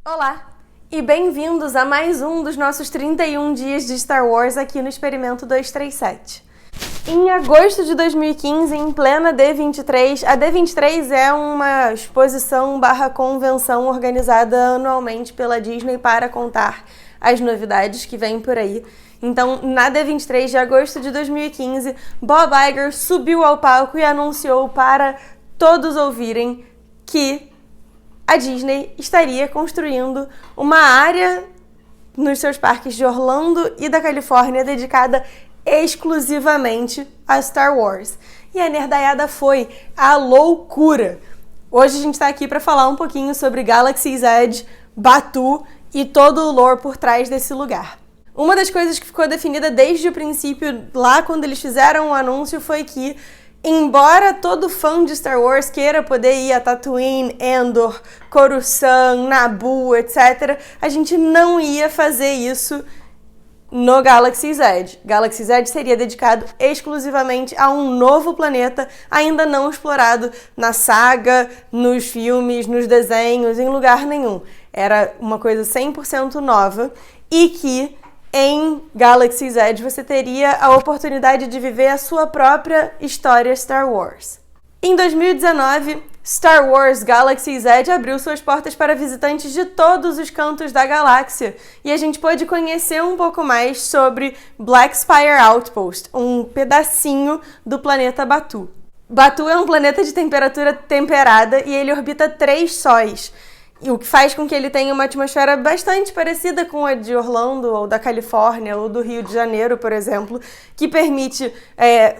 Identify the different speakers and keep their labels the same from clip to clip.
Speaker 1: Olá e bem-vindos a mais um dos nossos 31 dias de Star Wars aqui no Experimento 237. Em agosto de 2015, em plena D23, a D23 é uma exposição / convenção organizada anualmente pela Disney para contar as novidades que vêm por aí. Então, na D23 de agosto de 2015, Bob Iger subiu ao palco e anunciou para todos ouvirem que a Disney estaria construindo uma área nos seus parques de Orlando e da Califórnia dedicada exclusivamente a Star Wars. E a nerdaiada foi a loucura! Hoje a gente está aqui para falar um pouquinho sobre Galaxy's Edge, Batuu e todo o lore por trás desse lugar. Uma das coisas que ficou definida desde o princípio, lá quando eles fizeram o anúncio, foi que, embora todo fã de Star Wars queira poder ir a Tatooine, Endor, Coruscant, Naboo, etc., a gente não ia fazer isso no Galaxy's Edge. Galaxy's Edge seria dedicado exclusivamente a um novo planeta ainda não explorado na saga, nos filmes, nos desenhos, em lugar nenhum. Era uma coisa 100% nova e que em Galaxy's Edge você teria a oportunidade de viver a sua própria história Star Wars. Em 2019, Star Wars Galaxy's Edge abriu suas portas para visitantes de todos os cantos da galáxia e a gente pôde conhecer um pouco mais sobre Black Spire Outpost, um pedacinho do planeta Batuu. Batuu é um planeta de temperatura temperada e ele orbita 3 sóis, o que faz com que ele tenha uma atmosfera bastante parecida com a de Orlando, ou da Califórnia, ou do Rio de Janeiro, por exemplo, que permite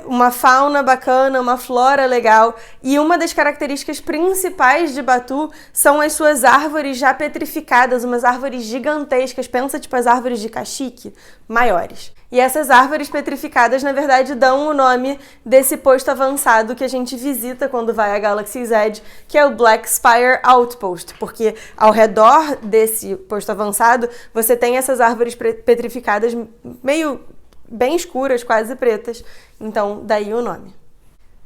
Speaker 1: uma fauna bacana, uma flora legal. E uma das características principais de Batuu são as suas árvores já petrificadas, umas árvores gigantescas, pensa tipo as árvores de caxique, maiores. E essas árvores petrificadas, na verdade, dão o nome desse posto avançado que a gente visita quando vai a Galaxy's Edge, que é o Black Spire Outpost, porque ao redor desse posto avançado, você tem essas árvores petrificadas meio bem escuras, quase pretas, então daí o nome.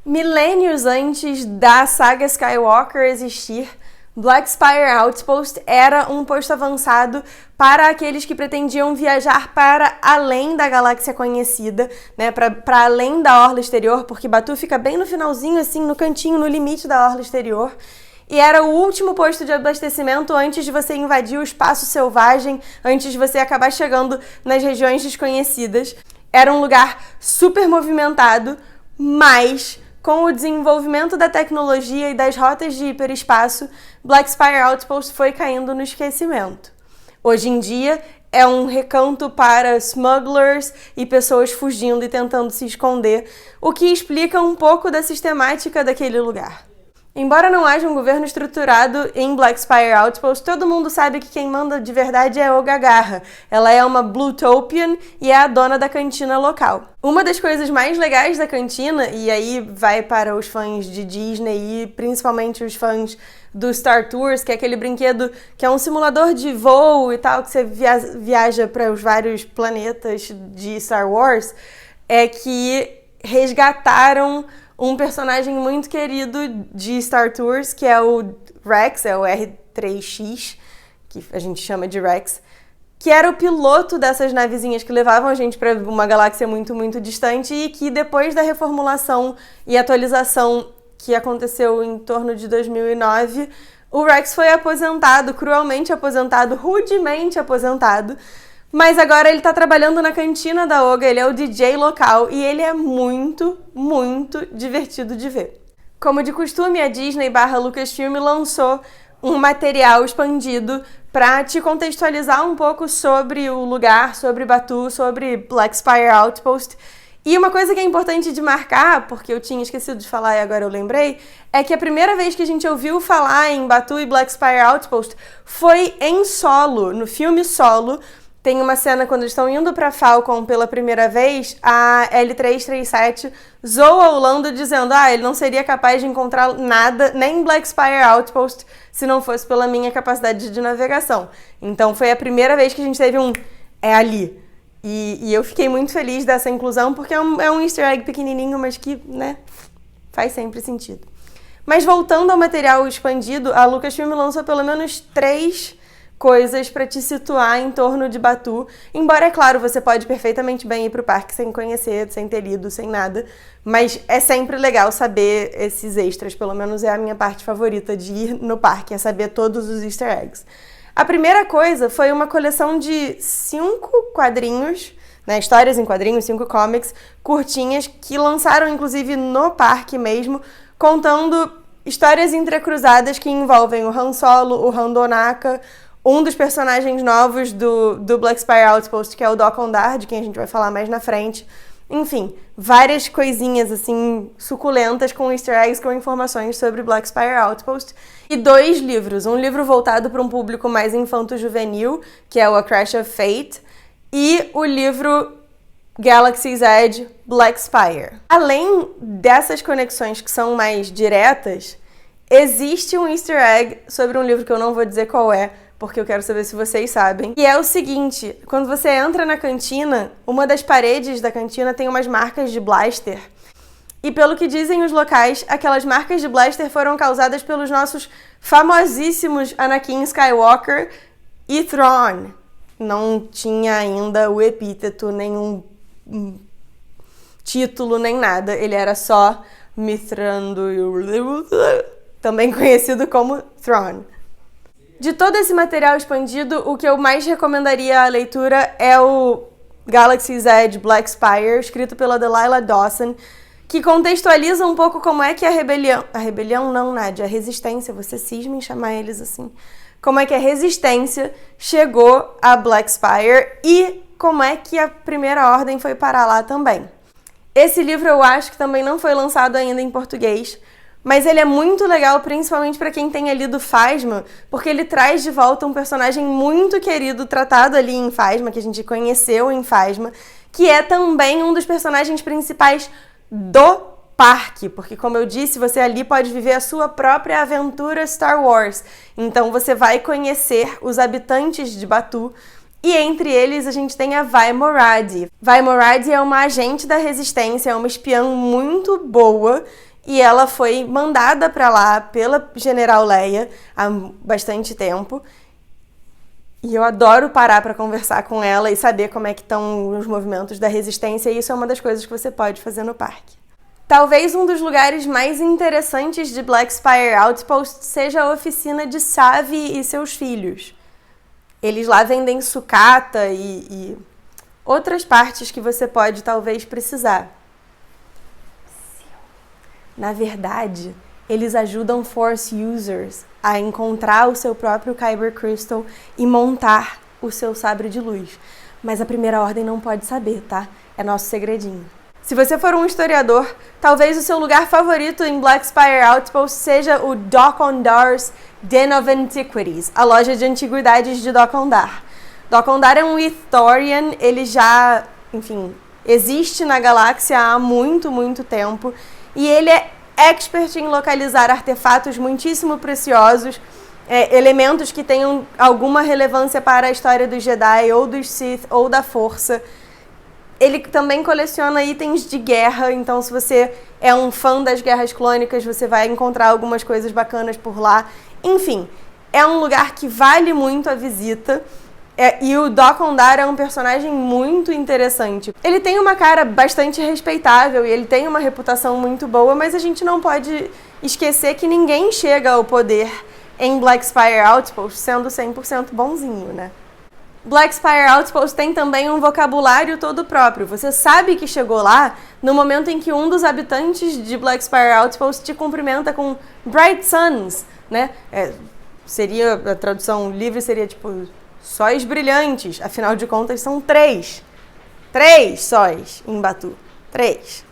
Speaker 1: Milênios antes da saga Skywalker existir, Black Spire Outpost era um posto avançado para aqueles que pretendiam viajar para além da galáxia conhecida, né, para além da orla exterior, porque Batuu fica bem no finalzinho, assim, no cantinho, no limite da orla exterior. E era o último posto de abastecimento antes de você invadir o espaço selvagem, antes de você acabar chegando nas regiões desconhecidas. Era um lugar super movimentado, mas com o desenvolvimento da tecnologia e das rotas de hiperespaço, Black Spire Outpost foi caindo no esquecimento. Hoje em dia, é um recanto para smugglers e pessoas fugindo e tentando se esconder, o que explica um pouco da sistemática daquele lugar. Embora não haja um governo estruturado em Black Spire Outpost, todo mundo sabe que quem manda de verdade é Oga Garra. Ela é uma Bluetopian e é a dona da cantina local. Uma das coisas mais legais da cantina, e aí vai para os fãs de Disney e principalmente os fãs do Star Tours, que é aquele brinquedo que é um simulador de voo e tal, que você viaja para os vários planetas de Star Wars, é que resgataram um personagem muito querido de Star Tours, que é o Rex, é o R3X, que a gente chama de Rex, que era o piloto dessas navezinhas que levavam a gente para uma galáxia muito, muito distante e que depois da reformulação e atualização que aconteceu em torno de 2009, o Rex foi aposentado, cruelmente aposentado, rudemente aposentado. Mas agora ele tá trabalhando na cantina da Oga, ele é o DJ local e ele é muito, muito divertido de ver. Como de costume, a Disney / Lucasfilm lançou um material expandido para te contextualizar um pouco sobre o lugar, sobre Batuu, sobre Black Spire Outpost. E uma coisa que é importante de marcar, porque eu tinha esquecido de falar e agora eu lembrei, é que a primeira vez que a gente ouviu falar em Batuu e Black Spire Outpost foi em Solo, no filme Solo. Tem uma cena quando eles estão indo para Falcon pela primeira vez, a L337 zoa o Lando dizendo ele não seria capaz de encontrar nada, nem Black Spire Outpost, se não fosse pela minha capacidade de navegação. Então foi a primeira vez que a gente teve é ali. E eu fiquei muito feliz dessa inclusão, porque é um easter egg pequenininho, mas que, né, faz sempre sentido. Mas voltando ao material expandido, a Lucasfilm lançou pelo menos 3 coisas para te situar em torno de Batu. Embora, é claro, você pode perfeitamente bem ir pro parque sem conhecer, sem ter ido, sem nada. Mas é sempre legal saber esses extras. Pelo menos é a minha parte favorita de ir no parque, é saber todos os easter eggs. A primeira coisa foi uma coleção de 5 quadrinhos, né, histórias em quadrinhos, 5 comics curtinhas, que lançaram inclusive no parque mesmo, contando histórias entrecruzadas que envolvem o Han Solo, o Randonaka, um dos personagens novos do Black Spire Outpost, que é o Dok-Ondar, de quem a gente vai falar mais na frente. Enfim, várias coisinhas assim suculentas com easter eggs, com informações sobre Black Spire Outpost. E 2 livros, um livro voltado para um público mais infanto-juvenil, que é o A Crash of Fate, e o livro Galaxy's Edge Black Spire. Além dessas conexões que são mais diretas, existe um easter egg sobre um livro que eu não vou dizer qual é, porque eu quero saber se vocês sabem. E é o seguinte, quando você entra na cantina, uma das paredes da cantina tem umas marcas de blaster. E pelo que dizem os locais, aquelas marcas de blaster foram causadas pelos nossos famosíssimos Anakin Skywalker e Thrawn. Não tinha ainda o epíteto, nenhum título, nem nada. Ele era só Mithrando, também conhecido como Thrawn. De todo esse material expandido, o que eu mais recomendaria a leitura é o Galaxy's Edge Black Spire, escrito pela Delilah Dawson, que contextualiza um pouco como é que a rebelião não, Nádia, a resistência, você cisma em chamar eles assim, como é que a resistência chegou a Black Spire e como é que a Primeira Ordem foi parar lá também. Esse livro eu acho que também não foi lançado ainda em português, mas ele é muito legal, principalmente para quem tenha lido Phasma, porque ele traz de volta um personagem muito querido, tratado ali em Phasma, que a gente conheceu em Phasma, que é também um dos personagens principais do parque, porque, como eu disse, você ali pode viver a sua própria aventura Star Wars. Então você vai conhecer os habitantes de Batu, e entre eles a gente tem a Vi Moradi. Vi Moradi é uma agente da Resistência, é uma espiã muito boa, e ela foi mandada para lá pela General Leia há bastante tempo. E eu adoro parar para conversar com ela e saber como é que estão os movimentos da resistência. E isso é uma das coisas que você pode fazer no parque. Talvez um dos lugares mais interessantes de Black Spire Outpost seja a oficina de Savi e seus filhos. Eles lá vendem sucata e outras partes que você pode talvez precisar. Na verdade, eles ajudam Force Users a encontrar o seu próprio Kyber Crystal e montar o seu sabre de luz. Mas a Primeira Ordem não pode saber, tá? É nosso segredinho. Se você for um historiador, talvez o seu lugar favorito em Black Spire Outpost seja o Dok-Ondar's Den of Antiquities, a loja de antiguidades de Dok-Ondar. Dok-Ondar é um Ithorian, ele já, enfim, existe na galáxia há muito, muito tempo. E ele é expert em localizar artefatos muitíssimo preciosos, elementos que tenham alguma relevância para a história dos Jedi, ou dos Sith, ou da Força. Ele também coleciona itens de guerra, então se você é um fã das Guerras Clônicas, você vai encontrar algumas coisas bacanas por lá. Enfim, é um lugar que vale muito a visita. E o Dok-Ondar é um personagem muito interessante. Ele tem uma cara bastante respeitável e ele tem uma reputação muito boa, mas a gente não pode esquecer que ninguém chega ao poder em Black Spire Outpost sendo 100% bonzinho, né? Black Spire Outpost tem também um vocabulário todo próprio. Você sabe que chegou lá no momento em que um dos habitantes de Black Spire Outpost te cumprimenta com Bright Suns, né? A tradução livre seria tipo sóis brilhantes, afinal de contas são 3. 3 sóis em Batu. 3.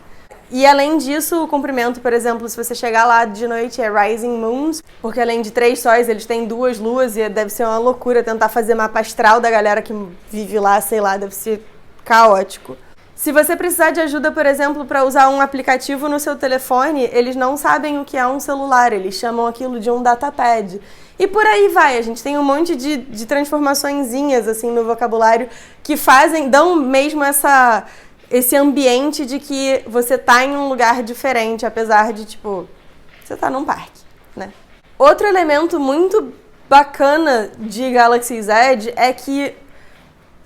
Speaker 1: E além disso, o cumprimento, por exemplo, se você chegar lá de noite é Rising Moons, porque além de 3 sóis, eles têm 2 luas e deve ser uma loucura tentar fazer mapa astral da galera que vive lá, sei lá, deve ser caótico. Se você precisar de ajuda, por exemplo, para usar um aplicativo no seu telefone, eles não sabem o que é um celular, eles chamam aquilo de um datapad. E por aí vai, a gente tem um monte de transformaçõezinhas assim no vocabulário que dão mesmo esse ambiente de que você tá em um lugar diferente, apesar de, tipo, você tá num parque, né? Outro elemento muito bacana de Galaxy's Edge é que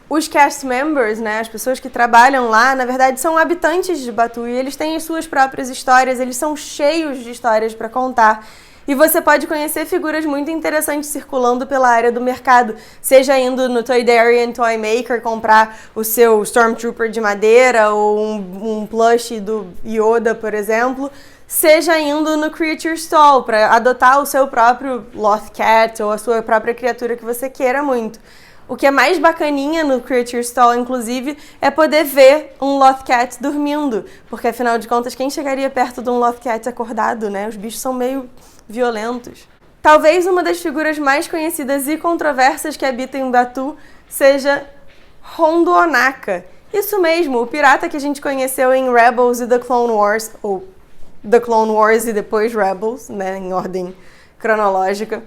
Speaker 1: os cast members, né, as pessoas que trabalham lá, na verdade são habitantes de Batuu e eles têm as suas próprias histórias, eles são cheios de histórias para contar. E você pode conhecer figuras muito interessantes circulando pela área do mercado, seja indo no Toydarian Toy Maker comprar o seu Stormtrooper de madeira ou um plush do Yoda, por exemplo, seja indo no Creature Stall para adotar o seu próprio Loth Cat ou a sua própria criatura que você queira muito. O que é mais bacaninha no Creature Stall, inclusive, é poder ver um Loth Cat dormindo, porque afinal de contas, quem chegaria perto de um Loth Cat acordado, né? Os bichos são meio violentos. Talvez uma das figuras mais conhecidas e controversas que habitam em Batuu seja Hondo Ohnaka. Isso mesmo, o pirata que a gente conheceu em Rebels e The Clone Wars, ou The Clone Wars e depois Rebels, né, em ordem cronológica.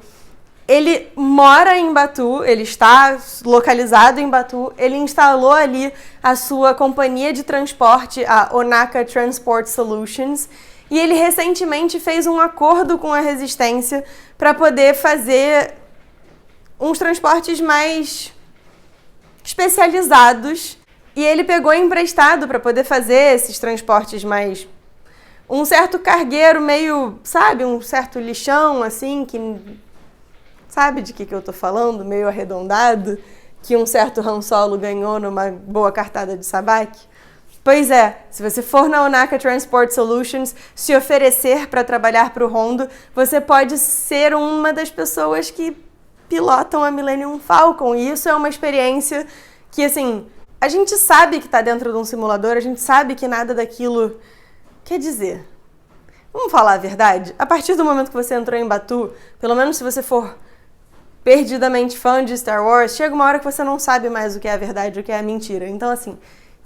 Speaker 1: Ele mora em Batuu, ele está localizado em Batuu, ele instalou ali a sua companhia de transporte, a Ohnaka Transport Solutions, e ele recentemente fez um acordo com a Resistência para poder fazer uns transportes mais especializados. E ele pegou emprestado para poder fazer esses transportes mais... um certo cargueiro meio, sabe, um certo lixão, assim, que... sabe de que eu tô falando? Meio arredondado, que um certo Han Solo ganhou numa boa cartada de sabaque. Pois é, se você for na Ohnaka Transport Solutions, se oferecer para trabalhar para o Hondo, você pode ser uma das pessoas que pilotam a Millennium Falcon. E isso é uma experiência que, assim, a gente sabe que está dentro de um simulador, a gente sabe que nada daquilo quer dizer. Vamos falar a verdade? A partir do momento que você entrou em Batuu, pelo menos se você for perdidamente fã de Star Wars, chega uma hora que você não sabe mais o que é a verdade e o que é a mentira. Então, assim,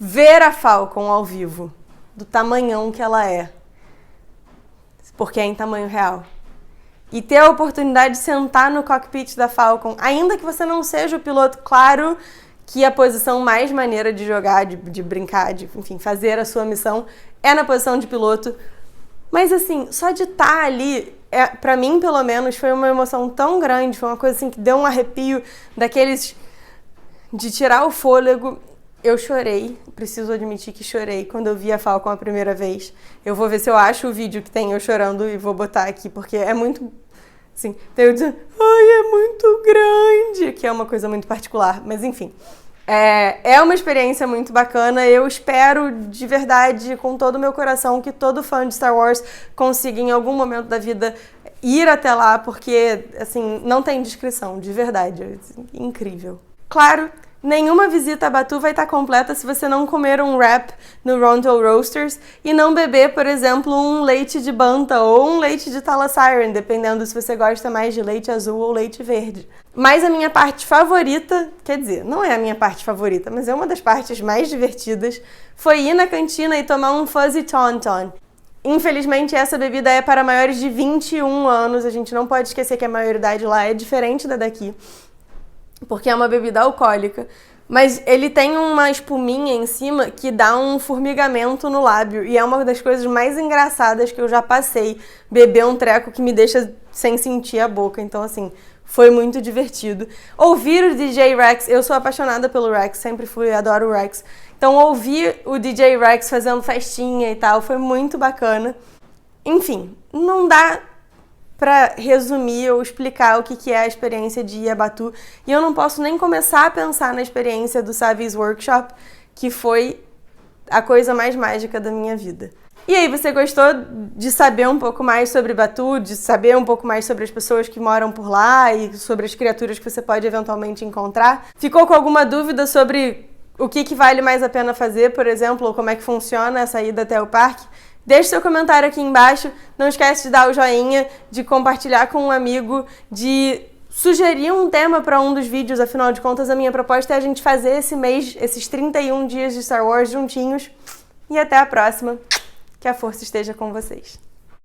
Speaker 1: ver a Falcon ao vivo, do tamanhão que ela é, porque é em tamanho real, e ter a oportunidade de sentar no cockpit da Falcon, ainda que você não seja o piloto, claro que a posição mais maneira de jogar, de brincar, de, enfim, fazer a sua missão é na posição de piloto, mas assim, só de estar ali, pra mim pelo menos, foi uma emoção tão grande, foi uma coisa assim que deu um arrepio daqueles de tirar o fôlego. Eu chorei, preciso admitir que chorei quando eu vi a Falcon a primeira vez. Eu vou ver se eu acho o vídeo que tem eu chorando e vou botar aqui, porque é muito, assim, eu dizendo, ai, é muito grande, que é uma coisa muito particular, mas enfim. É uma experiência muito bacana, eu espero de verdade, com todo o meu coração, que todo fã de Star Wars consiga em algum momento da vida ir até lá, porque, assim, não tem descrição, de verdade, é incrível. Claro, nenhuma visita a Batuu vai estar completa se você não comer um wrap no Ronto Roasters e não beber, por exemplo, um leite de Banta ou um leite de Tala Siren, dependendo se você gosta mais de leite azul ou leite verde. Mas a minha parte favorita, quer dizer, não é a minha parte favorita, mas é uma das partes mais divertidas, foi ir na cantina e tomar um Fuzzy Tauntaun. Infelizmente, essa bebida é para maiores de 21 anos, a gente não pode esquecer que a maioridade lá é diferente da daqui, porque é uma bebida alcoólica, mas ele tem uma espuminha em cima que dá um formigamento no lábio, e é uma das coisas mais engraçadas que eu já passei, beber um treco que me deixa sem sentir a boca, então assim, foi muito divertido. Ouvir o DJ Rex, eu sou apaixonada pelo Rex, sempre fui, adoro o Rex, então ouvir o DJ Rex fazendo festinha e tal, foi muito bacana. Enfim, não dá para resumir ou explicar o que é a experiência de ir a Batuu. E eu não posso nem começar a pensar na experiência do Savi's Workshop, que foi a coisa mais mágica da minha vida. E aí, você gostou de saber um pouco mais sobre Batuu, de saber um pouco mais sobre as pessoas que moram por lá e sobre as criaturas que você pode eventualmente encontrar? Ficou com alguma dúvida sobre o que vale mais a pena fazer, por exemplo, ou como é que funciona essa ida até o parque? Deixe seu comentário aqui embaixo, não esquece de dar o joinha, de compartilhar com um amigo, de sugerir um tema para um dos vídeos, afinal de contas a minha proposta é a gente fazer esse mês, esses 31 dias de Star Wars juntinhos. E até a próxima, que a força esteja com vocês.